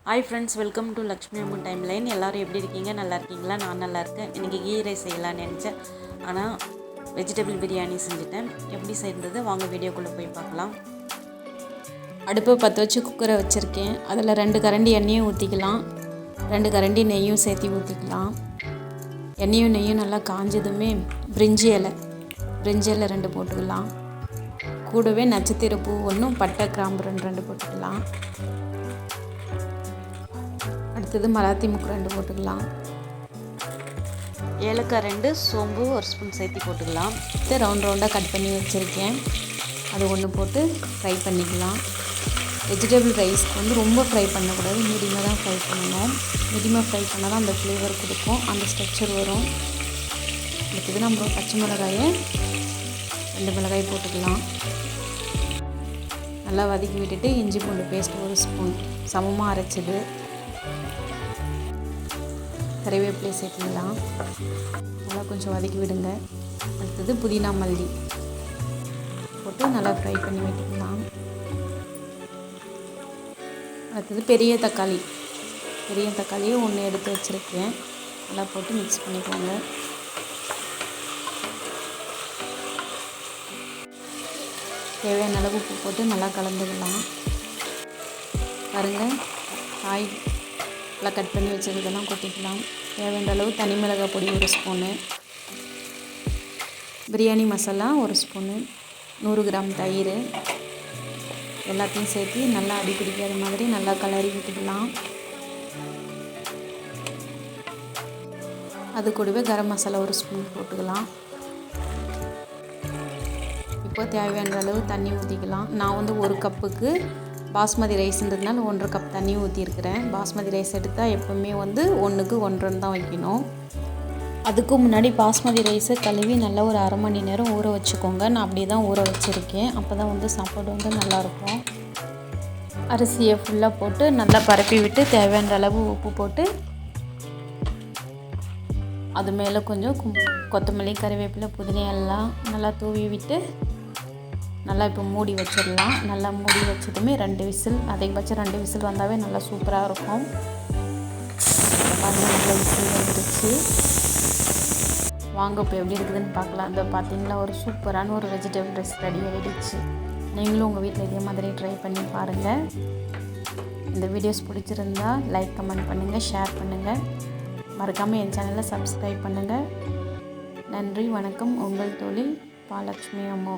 Hi friends, welcome to Lakshmi Ammu timeline. எல்லாரும் எப்படி இருக்கீங்க? நல்லா இருக்கீங்களா? நான் நல்லா இருக்கேன். இன்னைக்கு கீ ரைஸ் செய்யலாம்னு நினைச்சேன். ஆனா வெஜிடபிள் பிரியாணி செஞ்சுட்டேன். எப்படி செய்யறது வாங்க வீடியோக்குள்ள போய் பார்க்கலாம். அடுப்பை பற்ற வச்சு குக்கரை வச்சிருக்கேன். அதில் 2 கரண்டி எண்ணெயும் ஊற்றிக்கலாம். 2 கரண்டி நெய்யும் சேர்த்து ஊற்றிக்கலாம். எண்ணெயும் நெய்யும் நல்லா காஞ்சதுமே பிரிஞ்சி இலை 2 போட்டுக்கலாம். கூடவே நட்சத்திர பூ 1, பட்டை கிராம்பு 2 போட்டுக்கலாம். அடுத்தது மராத்தி முக்கு 2 போட்டுக்கலாம். ஏலக்காய் 2, சோம்பு 1 ஸ்பூன் சேர்த்து போட்டுக்கலாம். இது ரவுண்டாக கட் பண்ணி வச்சுருக்கேன். அது 1 போட்டு ஃப்ரை பண்ணிக்கலாம். வெஜிடபிள் ரைஸ்க்கு வந்து ரொம்ப ஃப்ரை பண்ணக்கூடாது, மீடியமாக தான் ஃப்ரை பண்ணணும். மீடியமாக ஃப்ரை பண்ணால் தான் அந்த ஃப்ளேவர் கொடுக்கும், அந்த ஸ்ட்ரக்சர் வரும். அடுத்தது நம்ம பச்சை மிளகாயை 2 மிளகாய் போட்டுக்கலாம். நல்லா வதக்கி விட்டுட்டு இஞ்சி பூண்டு பேஸ்ட் 1 ஸ்பூன் சமமாக அரைச்சிது. கறிவேப்பிலை சேர்த்துக்கலாம். நல்லா கொஞ்சம் வதக்கி விடுங்க. அடுத்தது புதினா மல்லி போட்டு நல்லா ஃப்ரை பண்ணி விட்டுக்கலாம். அடுத்தது பெரிய தக்காளியை 1 எடுத்து வச்சுருக்கேன். நல்லா போட்டு மிக்ஸ் பண்ணிக்கோங்க. தேவையான அளவு உப்பு போட்டு நல்லா கலந்துக்கலாம். பாருங்கள், காய் நல்லா கட் பண்ணி வச்சதுக்கெல்லாம் கொட்டிக்கலாம். தேவையான அளவு தனி மிளகாய் பொடி 1 spoon, biryani masala 1 spoon, 100 gram தயிர் எல்லாத்தையும் சேர்த்து நல்லா அடி பிடிக்காத மாதிரி நல்லா கலரி விட்டுக்கலாம். அது கூடவே கரம் மசாலா 1 ஸ்பூன் போட்டுக்கலாம். இப்போ தேவையான அளவு தண்ணி ஊற்றிக்கலாம். நான் வந்து 1 கப்புக்கு பாஸ்மதி ரைஸ்ன்றதுனால 1.5 கப் தண்ணி ஊற்றிருக்கிறேன். பாஸ்மதி ரைஸ் எடுத்தால் எப்போவுமே வந்து 1க்கு 1.5 தான் வைக்கணும். அதுக்கு முன்னாடி பாஸ்மதி ரைஸை கழுவி நல்லா ஒரு அரை மணி நேரம் ஊற வச்சுக்கோங்க. நான் அப்படியே தான் ஊற வச்சுருக்கேன். அப்போ தான் வந்து சாப்பாடு வந்து நல்லாயிருக்கும். அரிசியை ஃபுல்லாக போட்டு நல்லா பரப்பி விட்டு தேவையான அளவு உப்பு போட்டு அது மேலே கொஞ்சம் கொத்தமல்லி, கறிவேப்பிலை, புதினா எல்லாம் நல்லா தூவி விட்டு நல்லா இப்போ மூடி வச்சிடலாம். நல்லா மூடி வச்சதுமே 2 விசில், அதிகபட்சம் 2 விசில் வந்தாவே நல்லா சூப்பராக இருக்கும். பாருங்கள், நல்லா விசில் வந்துடுச்சு. வாங்க இப்போ எப்படி இருக்குதுன்னு பார்க்கலாம். அந்த பார்த்தீங்களா, ஒரு சூப்பரான ஒரு வெஜிடபிள் ரைஸ் ரெடி ஆகிடுச்சு. நீங்களும் உங்கள் வீட்டில் இதே மாதிரி ட்ரை பண்ணி பாருங்கள். இந்த வீடியோஸ் பிடிச்சிருந்தா லைக், கமெண்ட் பண்ணுங்கள், ஷேர் பண்ணுங்கள். மறக்காமல் என் சேனலை சப்ஸ்கிரைப் பண்ணுங்கள். நன்றி, வணக்கம். உங்கள் தோழி லக்ஷ்மி அம்மா.